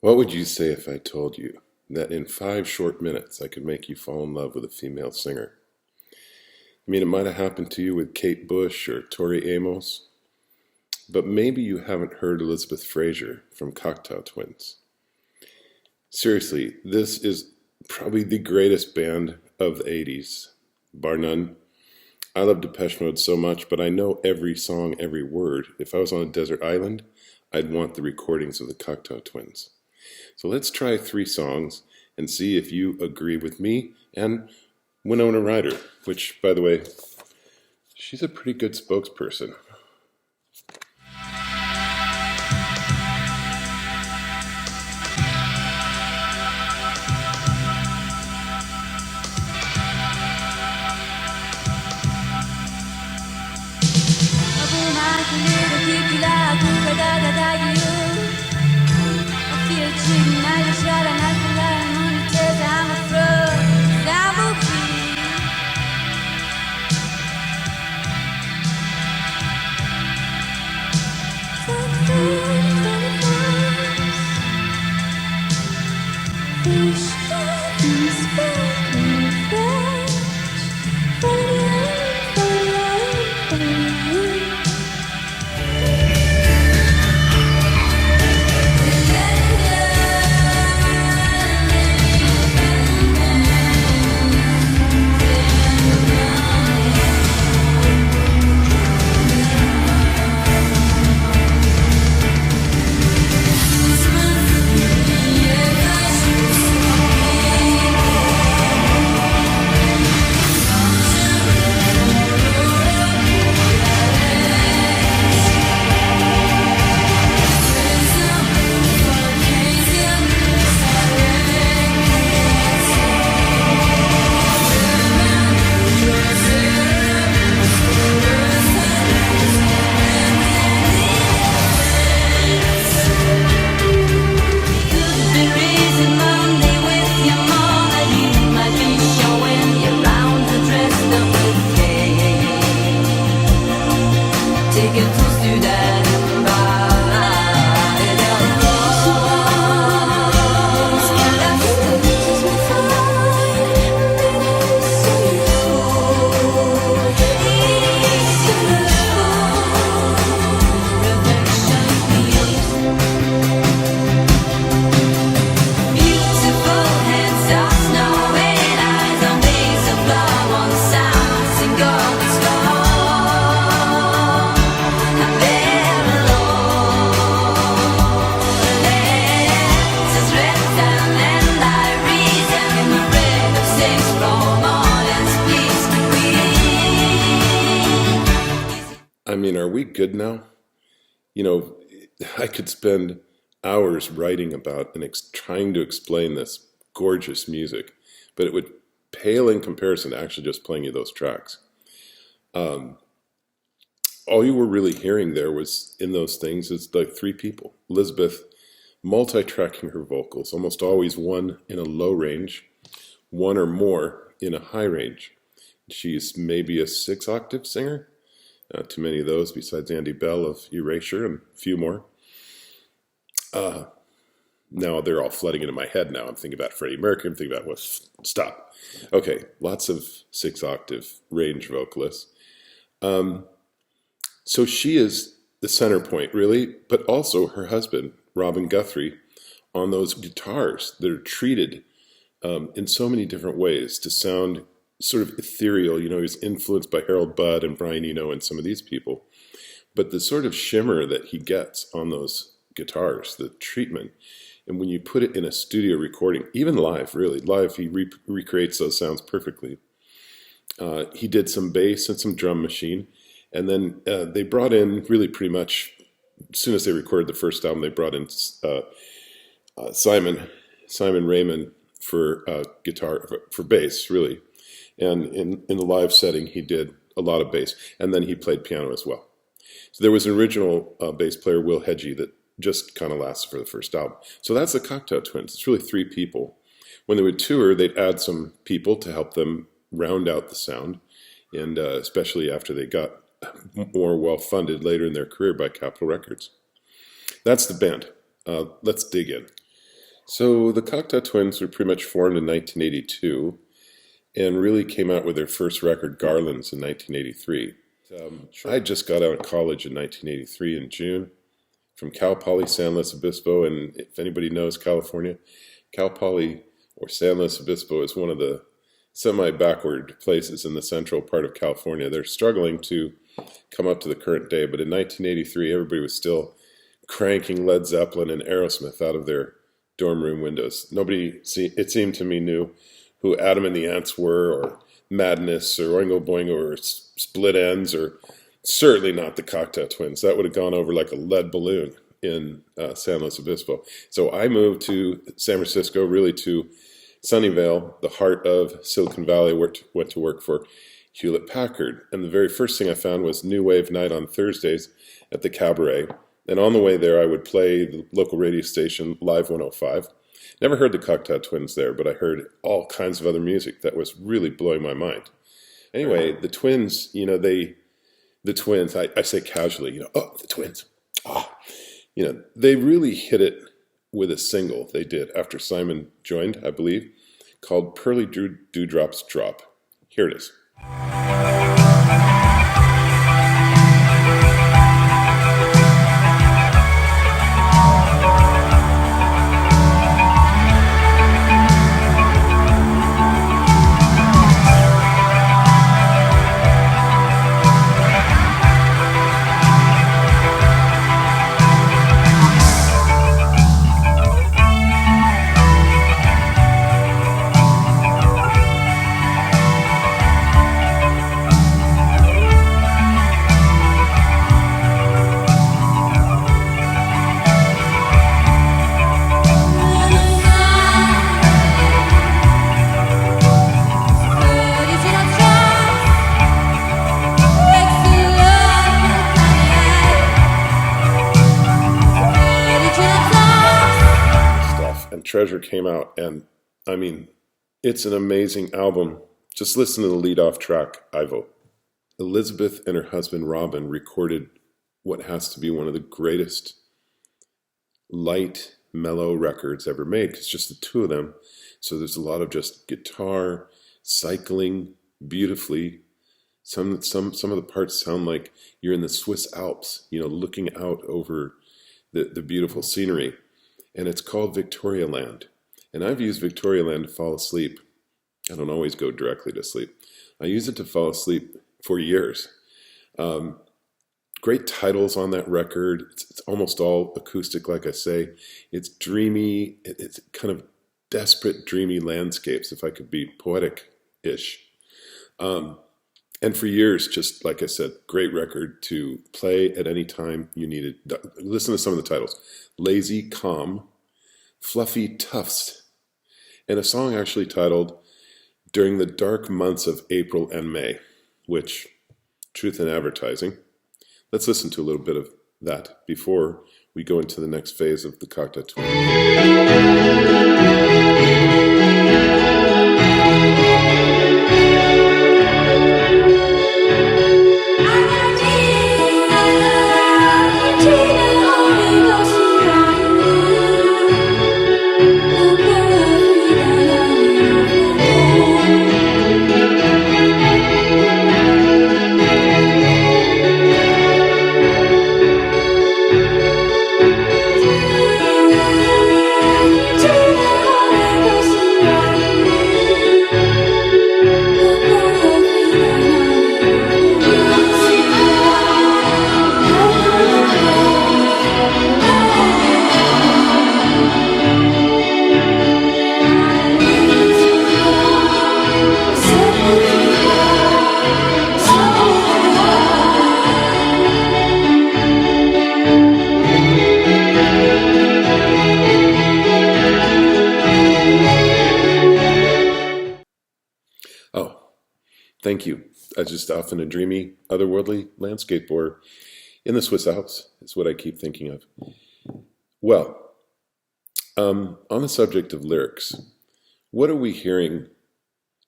What would you say if I told you that in 5 short minutes I could make you fall in love with a female singer? I mean, it might have happened to you with Kate Bush or Tori Amos, but maybe you haven't heard Elizabeth Fraser from Cocteau Twins. Seriously, this is probably the greatest band of the 80s, bar none. I love Depeche Mode so much, but I know every song, every word. If I was on a desert island, I'd want the recordings of the Cocteau Twins. So let's try 3 songs and see if you agree with me and Winona Ryder, which, by the way, she's a pretty good spokesperson. I mean, are we good now? You know, I could spend hours writing about and trying to explain this gorgeous music, but it would pale in comparison to actually just playing you those tracks. Um, all you were really hearing there was in those things is like 3 people. Elizabeth multi-tracking her vocals, almost always one in a low range, one or more in a high range. She's maybe a 6-octave singer. Too many of those besides Andy Bell of Erasure and a few more. Now they're all flooding into my head now. I'm thinking about Freddie Mercury. I'm thinking about what? Stop. Okay, lots of 6-octave range vocalists. So she is the center point, really, but also her husband, Robin Guthrie, on those guitars that are treated in so many different ways to sound sort of ethereal. You know, he's influenced by Harold Budd and Brian Eno and some of these people. But the sort of shimmer that he gets on those guitars, the treatment, and when you put it in a studio recording, even live, really, live, he recreates those sounds perfectly. He did some bass and some drum machine, and then they brought in really pretty much, as soon as they recorded the first album, they brought in Simon Raymond for guitar, for bass, really. And in the live setting, he did a lot of bass, and then he played piano as well. So there was an original bass player, Will Hedgie, that just kind of lasted for the first album. So that's the Cocteau Twins. It's really 3 people. When they would tour, they'd add some people to help them round out the sound, and especially after they got more well-funded later in their career by Capitol Records. That's the band. Let's dig in. So the Cocteau twins were pretty much formed in 1982 and really came out with their first record, Garlands, in 1983. I just got out of college in 1983 in June from Cal Poly San Luis Obispo, and if anybody knows California, Cal Poly or San Luis Obispo is one of the semi-backward places in the central part of California. They're struggling to come up to the current day, but in 1983 everybody was still cranking Led Zeppelin and Aerosmith out of their dorm room windows. Nobody, it seemed to me, knew who Adam and the Ants were, or Madness, or Oingo Boingo, or Split Ends, or certainly not the Cocteau Twins. That would have gone over like a lead balloon in San Luis Obispo. So I moved to San Francisco, really to Sunnyvale, the heart of Silicon Valley, went to work for Hewlett-Packard. And the very first thing I found was New Wave Night on Thursdays at the Cabaret. And on the way there, I would play the local radio station, Live 105. Never heard the Cocteau Twins there, but I heard all kinds of other music that was really blowing my mind. Anyway, the Twins, I say casually, oh, the Twins. They really hit it with a single they did after Simon joined, I believe, called Pearly Dewdrops Drop. Here it is. Treasure came out, and I mean, it's an amazing album. Just listen to the lead-off track, Ivo. Elizabeth and her husband Robin recorded what has to be one of the greatest light, mellow records ever made. It's just the two of them, so there's a lot of just guitar cycling beautifully. Some of the parts sound like you're in the Swiss Alps, looking out over the beautiful scenery. And it's called Victoria Land. And I've used Victoria Land to fall asleep. I don't always go directly to sleep. I use it to fall asleep for years. Great titles on that record. It's almost all acoustic, like I say. It's dreamy. It's kind of desperate, dreamy landscapes, if I could be poetic-ish. And for years, just like I said, great record to play at any time you needed. Listen to some of the titles. Lazy, Calm, Fluffy Tufts, and a song actually titled During the Dark Months of April and May, which, truth in advertising. Let's listen to a little bit of that before we go into the next phase of the Cocteau Twins. Thank you. Just off in a dreamy, otherworldly landscape or in the Swiss Alps is what I keep thinking of. Well, on the subject of lyrics, what are we hearing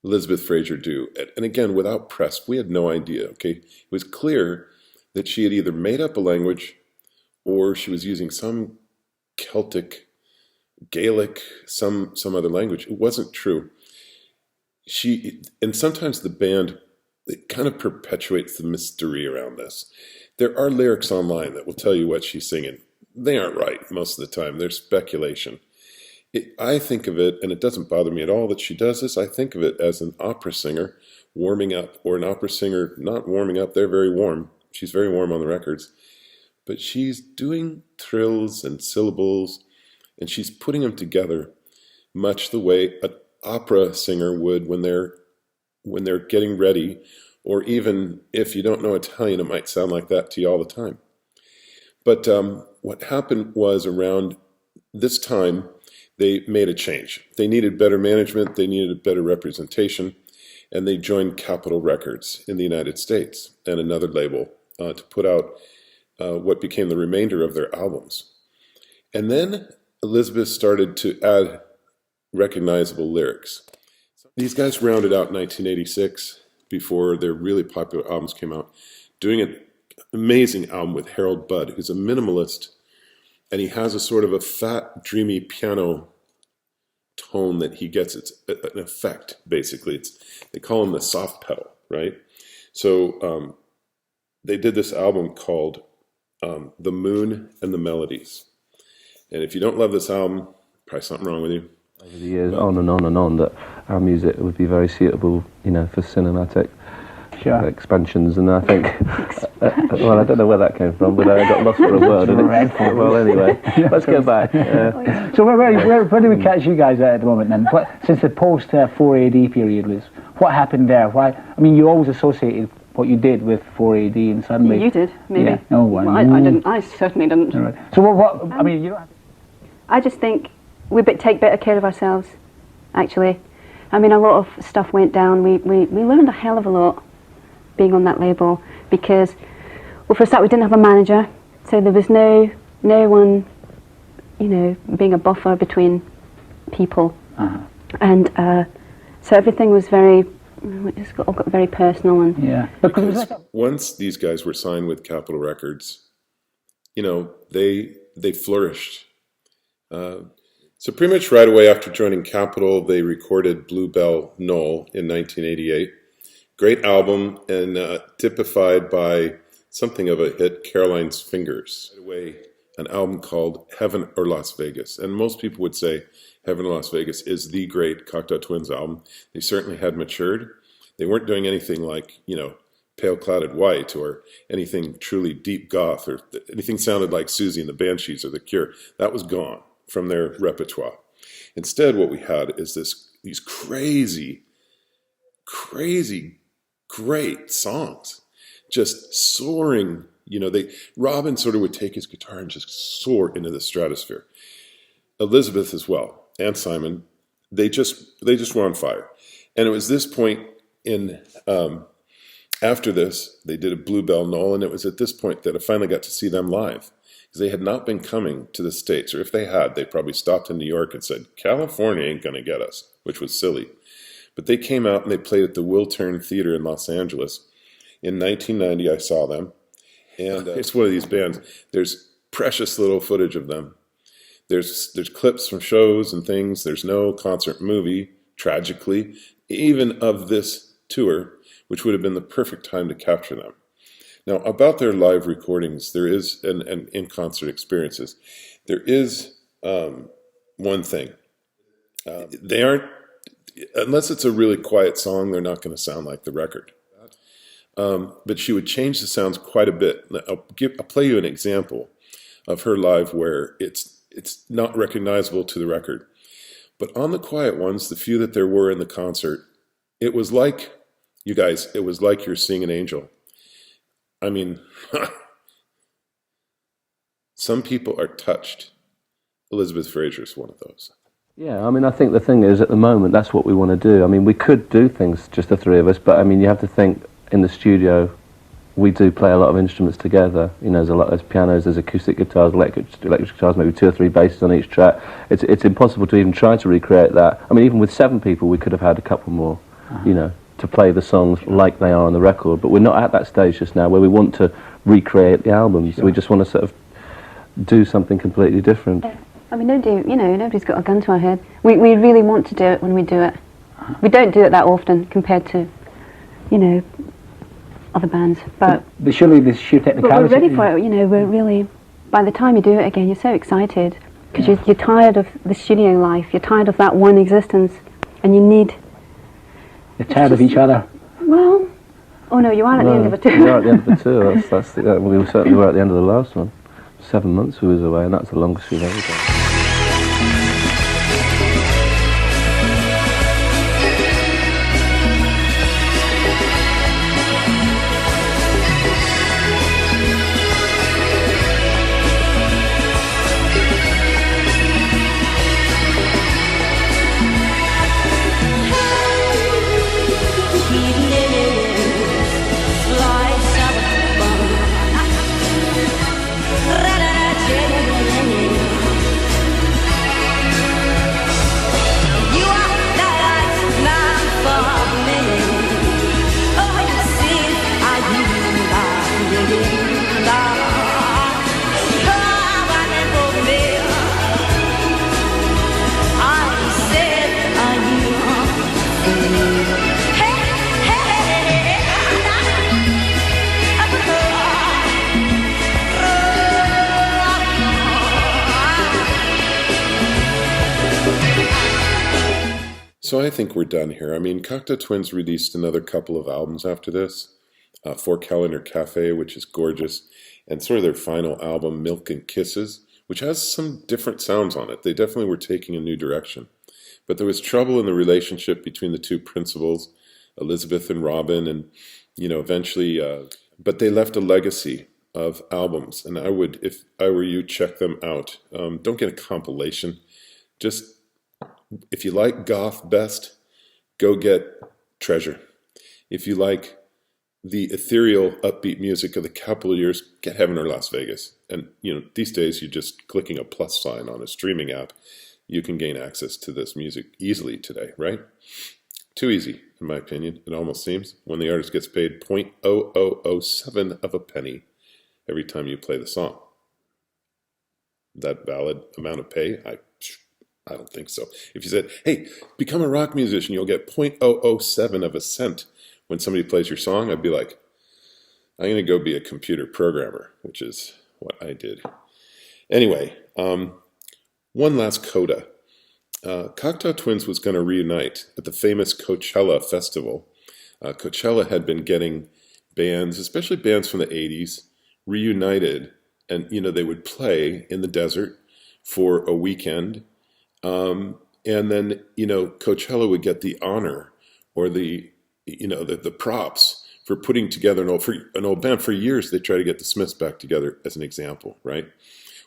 Elizabeth Fraser do? And again, without press, we had no idea, okay? It was clear that she had either made up a language or she was using some Celtic Gaelic, some other language. It wasn't true. And sometimes the band, it kind of perpetuates the mystery around this. There are lyrics online that will tell you what she's singing. They aren't right most of the time. They're speculation. I think of it, and it doesn't bother me at all that she does this, I think of it as an opera singer warming up, or an opera singer not warming up. They're very warm. She's very warm on the records. But she's doing trills and syllables, and she's putting them together much the way an opera singer would when they're getting ready, or even if you don't know Italian, it might sound like that to you all the time. But what happened was, around this time, they made a change. They needed better management, they needed a better representation, and they joined Capitol Records in the United States and another label to put out what became the remainder of their albums. And then Elizabeth started to add recognizable lyrics. These guys rounded out 1986, before their really popular albums came out, doing an amazing album with Harold Budd, who's a minimalist, and he has a sort of a fat, dreamy piano tone that he gets. It's an effect, basically. They call him the soft pedal, right? So they did this album called The Moon and the Melodies. And if you don't love this album, probably something wrong with you. Over the years, on and on and on, that our music would be very suitable, for cinematic expansions, and I think, well, I don't know where that came from, but I got lost for a word. Well, anyway, let's go back. So where do we catch you guys at the moment then? Since the post 4 AD period was, what happened there? Why? I mean, you always associated what you did with 4 AD, and suddenly you did, maybe. Yeah. Oh, well, I didn't. I certainly didn't. Right. So what? I mean, you don't have to... I just think we take better care of ourselves. Actually, I mean, a lot of stuff went down. We learned a hell of a lot being on that label, because, well, for a start, we didn't have a manager, so there was no one, being a buffer between people, and so everything was it just got very personal. And yeah, because once these guys were signed with Capitol Records, they flourished. So pretty much right away after joining Capitol, they recorded Bluebell Knoll in 1988. Great album, and typified by something of a hit, Caroline's Fingers. Right away, an album called Heaven or Las Vegas. And most people would say Heaven or Las Vegas is the great Cocteau Twins album. They certainly had matured. They weren't doing anything like, Pale Clouded White, or anything truly deep goth, or anything sounded like Susie and the Banshees or The Cure. That was gone from their repertoire. Instead, what we had is these crazy, great songs, just soaring. Robin sort of would take his guitar and just soar into the stratosphere. Elizabeth as well, and Simon, they just were on fire. And it was this point in after this, they did a Bluebell Knoll, and it was at this point that I finally got to see them live, because they had not been coming to the States, or if they had, they probably stopped in New York and said, California ain't gonna get us, which was silly. But they came out and they played at the Wiltern Theater in Los Angeles. In 1990, I saw them. And it's one of these bands. There's precious little footage of them. There's clips from shows and things. There's no concert movie, tragically, even of this tour, which would have been the perfect time to capture them. Now, about their live recordings, there is, and in-concert experiences, there is one thing. They aren't, unless it's a really quiet song, they're not going to sound like the record. But she would change the sounds quite a bit. I'll play you an example of her live where it's not recognizable to the record. But on the quiet ones, the few that there were in the concert, it was like, you guys, it was like you're seeing an angel. I mean, some people are touched. Elizabeth Fraser's one of those. Yeah, I mean, I think the thing is, at the moment, that's what we want to do. I mean, we could do things, just the three of us, but I mean, you have to think, in the studio, we do play a lot of instruments together. There's pianos, there's acoustic guitars, electric guitars, maybe 2 or 3 basses on each track. It's impossible to even try to recreate that. I mean, even with 7 people, we could have had a couple more, to play the songs like they are on the record. But we're not at that stage just now where we want to recreate the album. So we just want to sort of do something completely different. I mean, nobody's got a gun to our head. We really want to do it when we do it. We don't do it that often compared to, other bands. But surely the sheer technicality. But we're ready for it. We're really. By the time you do it again, you're so excited because you're tired of the studio life. You're tired of that one existence, and you need. You're tired of each other. Well, oh no, you are at the end of it too. We are at the end of it too. We certainly were at the end of the last one. 7 months we was away, and that's the longest we've ever done. So I think we're done here. I mean, Cocteau Twins released another couple of albums after this. Four Calendar Cafe, which is gorgeous, and sort of their final album, Milk and Kisses, which has some different sounds on it. They definitely were taking a new direction. But there was trouble in the relationship between the two principals, Elizabeth and Robin, and, eventually, but they left a legacy of albums, and I would, if I were you, check them out. Don't get a compilation. Just, if you like goth best, go get Treasure. If you like the ethereal, upbeat music of the couple years, get Heaven or Las Vegas. And, these days, you're just clicking a plus sign on a streaming app. You can gain access to this music easily today, right? Too easy, in my opinion, it almost seems, when the artist gets paid 0.0007 of a penny every time you play the song. That valid amount of pay? I don't think so. If you said, hey, become a rock musician, you'll get 0.007 of a cent when somebody plays your song, I'd be like, I'm going to go be a computer programmer, which is what I did. Anyway, one last coda. Cocteau Twins was going to reunite at the famous Coachella Festival. Coachella had been getting bands, especially bands from the 80s, reunited, and they would play in the desert for a weekend, and then Coachella would get the honor or the props for putting together an old band. For years they tried to get the Smiths back together, as an example, right?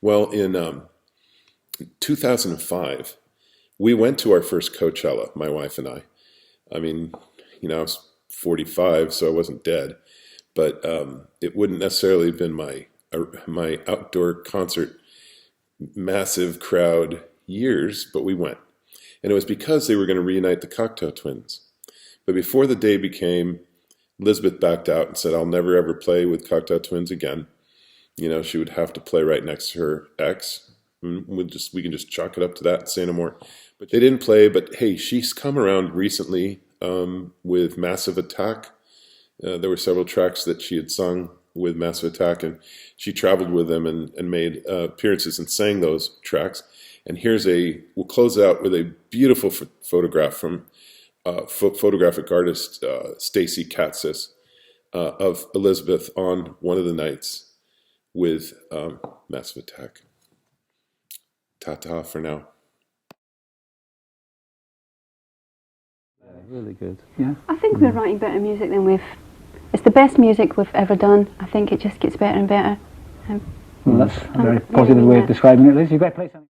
Well, in 2005, we went to our first Coachella, my wife and I. I mean, I was 45, so I wasn't dead, but it wouldn't necessarily have been my outdoor concert, massive crowd years, but we went. And it was because they were going to reunite the Cocteau Twins. But before the day became, Elizabeth backed out and said, I'll never ever play with Cocteau Twins again. She would have to play right next to her ex. We can just chalk it up to that and say no more. But they didn't play, but hey, she's come around recently with Massive Attack. There were several tracks that she had sung with Massive Attack, and she traveled with them and made appearances and sang those tracks. And we'll close out with a beautiful photograph from photographic artist Stacy Katsis of Elizabeth on one of the nights with Massive Attack. Ta-ta for now. Really good. Yeah. I think we're writing better music than it's the best music we've ever done. I think it just gets better and better. Well, that's a very positive way of describing it, Liz. You've got to play something.